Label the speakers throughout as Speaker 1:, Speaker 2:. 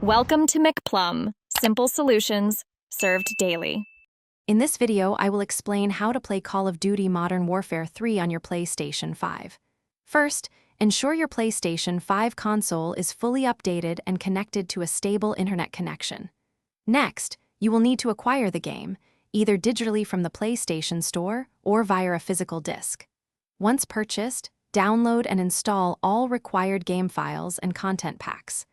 Speaker 1: Welcome to McPlum, simple solutions served daily.
Speaker 2: In this video, I will explain how to play Call of Duty Modern Warfare 3 on your PlayStation 5. First, ensure your PlayStation 5 console is fully updated and connected to a stable internet connection. Next, you will need to acquire the game, either digitally from the PlayStation Store or via a physical disc. Once purchased, download and install all required game files and content packs.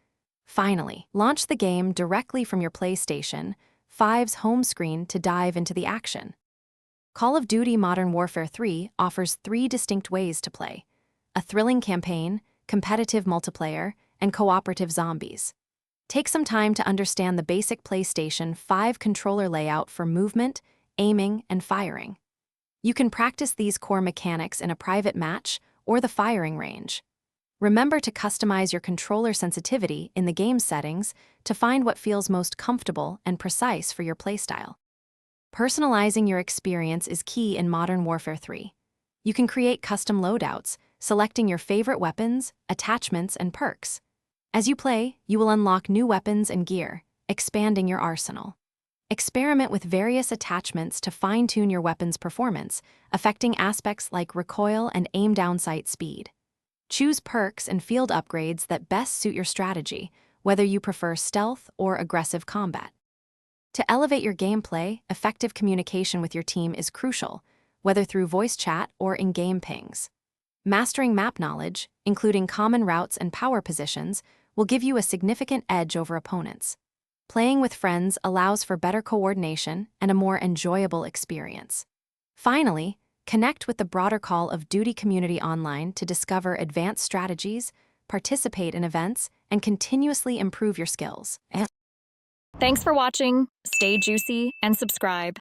Speaker 2: Finally, launch the game directly from your PlayStation 5's home screen to dive into the action. Call of Duty Modern Warfare 3 offers 3 distinct ways to play: a thrilling campaign, competitive multiplayer, and cooperative zombies. Take some time to understand the basic PlayStation 5 controller layout for movement, aiming, and firing. You can practice these core mechanics in a private match or the firing range. Remember to customize your controller sensitivity in the game settings to find what feels most comfortable and precise for your playstyle. Personalizing your experience is key in Modern Warfare 3. You can create custom loadouts, selecting your favorite weapons, attachments, and perks. As you play, you will unlock new weapons and gear, expanding your arsenal. Experiment with various attachments to fine-tune your weapon's performance, affecting aspects like recoil and aim down sight speed. Choose perks and field upgrades that best suit your strategy, whether you prefer stealth or aggressive combat. To elevate your gameplay, effective communication with your team is crucial, whether through voice chat or in-game pings. Mastering map knowledge, including common routes and power positions, will give you a significant edge over opponents. Playing with friends allows for better coordination and a more enjoyable experience. Finally, connect with the broader Call of Duty community online to discover advanced strategies, participate in events, and continuously improve your skills.
Speaker 1: Thanks for watching. Stay juicy and subscribe.